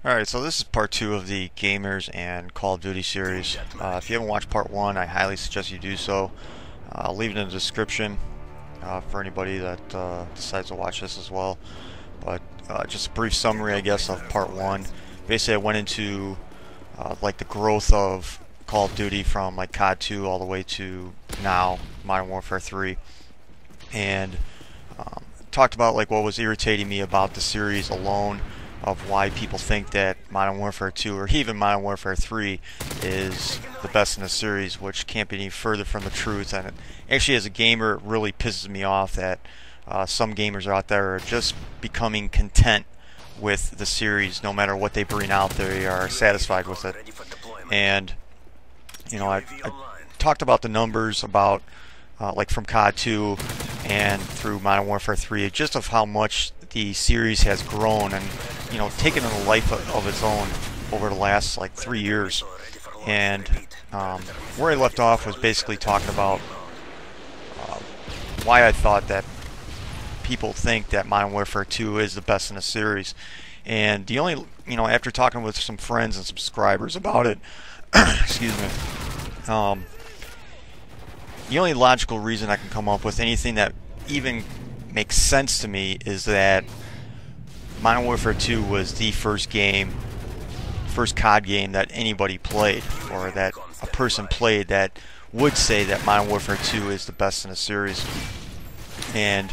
Alright, so this is part 2 of the Gamers and Call of Duty series. If you haven't watched part 1, I highly suggest you do so. I'll leave it in the description for anybody that decides to watch this as well. But just a brief summary, I guess, of part 1. Basically, I went into like the growth of Call of Duty from like COD 2 all the way to now, Modern Warfare 3. And talked about like what was irritating me about the series alone, of why people think that Modern Warfare 2 or even Modern Warfare 3 is the best in the series, which can't be any further from the truth. And actually, as a gamer, it really pisses me off that some gamers out there are just becoming content with the series. No matter what they bring out, they are satisfied with it. And you know, I talked about the numbers about like from COD 2 and through Modern Warfare 3, just of how much the series has grown and, you know, taken on a life of its own over the last like 3 years. And where I left off was basically talking about why I thought that people think that Modern Warfare 2 is the best in the series. And the only, you know, after talking with some friends and subscribers about it, excuse me, the only logical reason I can come up with, anything that even makes sense to me, is that Modern Warfare 2 was the first COD game that anybody played, or that a person played, that would say that Modern Warfare 2 is the best in the series. And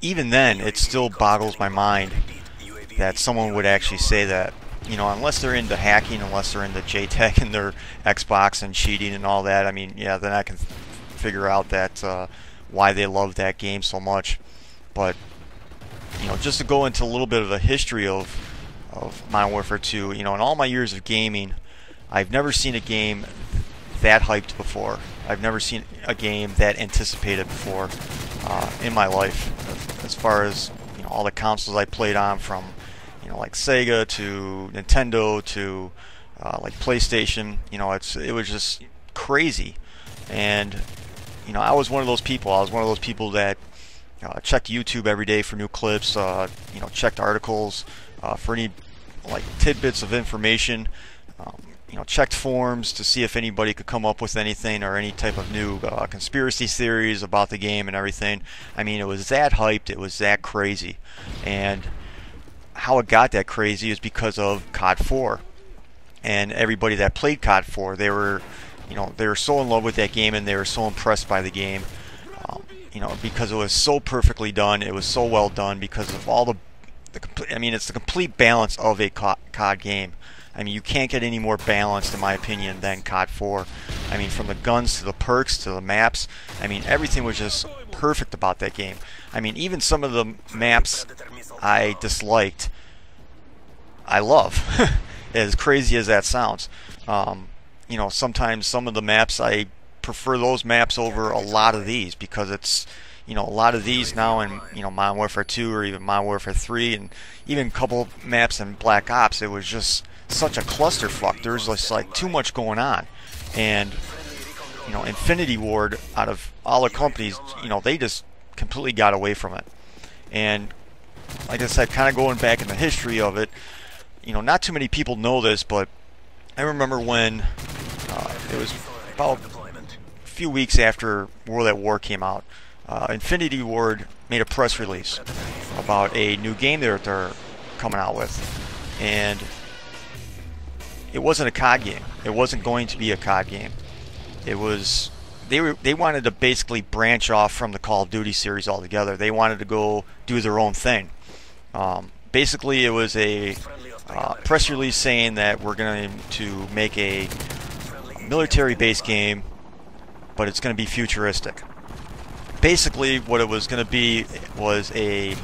even then, it still boggles my mind that someone would actually say that. You know, unless they're into hacking, unless they're into JTAG and their Xbox and cheating and all that, I mean, yeah, then I can figure out that why they love that game so much. But you know, just to go into a little bit of a history of Modern Warfare 2, you know, in all my years of gaming, I've never seen a game that hyped before. I've never seen a game that anticipated before in my life. As far as, you know, all the consoles I played on, from, you know, like Sega to Nintendo to like PlayStation, you know, it was just crazy. And you know, I was one of those people. I was one of those people that checked YouTube every day for new clips. You know, checked articles for any like tidbits of information. You know, checked forums to see if anybody could come up with anything or any type of new conspiracy theories about the game and everything. I mean, it was that hyped. It was that crazy. And how it got that crazy is because of COD 4. And everybody that played COD 4, they were, you know, they were so in love with that game, and they were so impressed by the game, you know, because it was so perfectly done. It was so well done because of all I mean, it's the complete balance of a COD game. I mean, you can't get any more balanced, in my opinion, than COD 4. I mean, from the guns to the perks to the maps, I mean, everything was just perfect about that game. I mean, even some of the maps I disliked, I love. As crazy as that sounds. You know, sometimes some of the maps, I prefer those maps over a lot of these, because it's, you know, a lot of these now in, you know, Modern Warfare 2 or even Modern Warfare 3, and even a couple of maps in Black Ops, it was just such a clusterfuck. There's just like too much going on. And you know, Infinity Ward, out of all the companies, you know, they just completely got away from it. And like I said, kind of going back in the history of it, you know, not too many people know this, but I remember when it was about a few weeks after World at War came out, Infinity Ward made a press release about a new game that they're coming out with. And it wasn't a COD game. It wasn't going to be a COD game. It was, they wanted to basically branch off from the Call of Duty series altogether. They wanted to go do their own thing. Basically, it was a press release saying that we're going to make a military-based game, but it's going to be futuristic. Basically, what it was going to be was a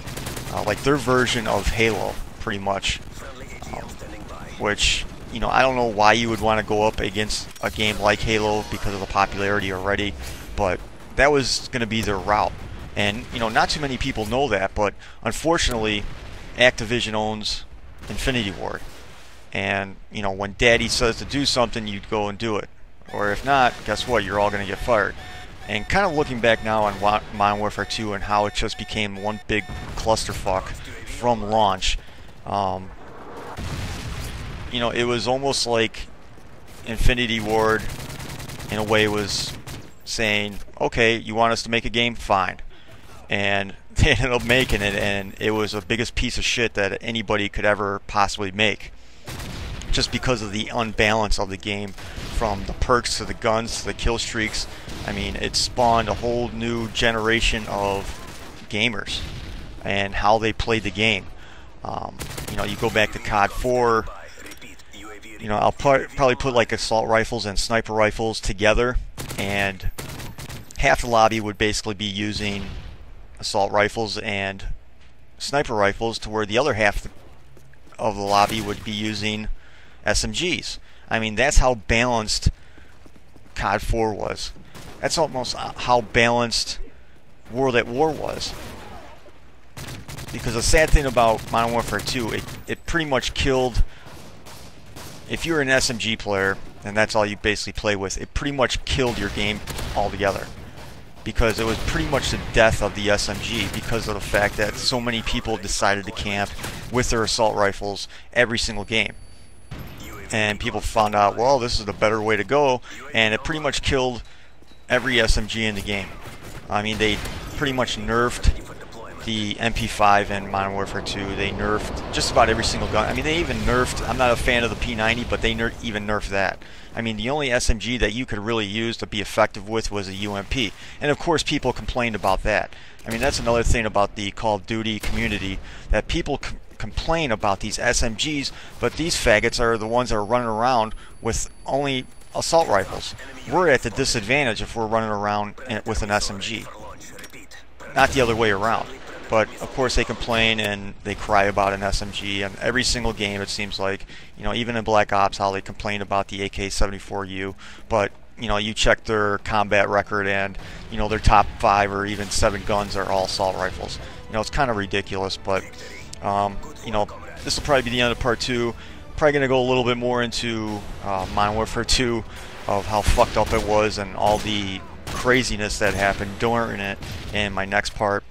like their version of Halo, pretty much. Which, you know, I don't know why you would want to go up against a game like Halo because of the popularity already, but that was going to be their route. And, you know, not too many people know that, but unfortunately, Activision owns Infinity Ward. And, you know, when Daddy says to do something, you'd go and do it. Or if not, guess what? You're all going to get fired. And kind of looking back now on Modern Warfare 2 and how it just became one big clusterfuck from launch, you know, it was almost like Infinity Ward, in a way, was saying, okay, you want us to make a game? Fine. And they ended up making it, and it was the biggest piece of shit that anybody could ever possibly make. Just because of the unbalance of the game, from the perks to the guns to the kill streaks. I mean, it spawned a whole new generation of gamers and how they played the game. You know, you go back to COD 4, you know, I'll probably put like assault rifles and sniper rifles together, and half the lobby would basically be using assault rifles and sniper rifles, to where the other half of the lobby would be using SMGs. I mean, that's how balanced COD 4 was. That's almost how balanced World at War was. Because the sad thing about Modern Warfare 2, it pretty much killed, if you're an SMG player and that's all you basically play with, it pretty much killed your game altogether. Because it was pretty much the death of the SMG, because of the fact that so many people decided to camp with their assault rifles every single game. And people found out, well, this is the better way to go, and it pretty much killed every SMG in the game. I mean, they pretty much nerfed the MP5 in Modern Warfare 2. They nerfed just about every single gun. I mean, they even nerfed, I'm not a fan of the P90, but they even nerfed that. I mean, the only SMG that you could really use to be effective with was a UMP. And of course, people complained about that. I mean, that's another thing about the Call of Duty community, that people complain about these SMGs, but these faggots are the ones that are running around with only assault rifles. We're at the disadvantage if we're running around with an SMG. Not the other way around. But of course they complain and they cry about an SMG, and every single game it seems like, you know, even in Black Ops, how they complain about the AK-74U, but you know, you check their combat record and, you know, their top 5 or even 7 guns are all assault rifles. You know, it's kind of ridiculous, but you know, this will probably be the end of part 2. Probably going to go a little bit more into Modern Warfare 2, of how fucked up it was and all the craziness that happened during it in my next part.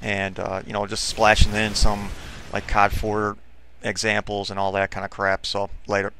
And you know, just splashing in some like COD 4 examples and all that kind of crap. So later.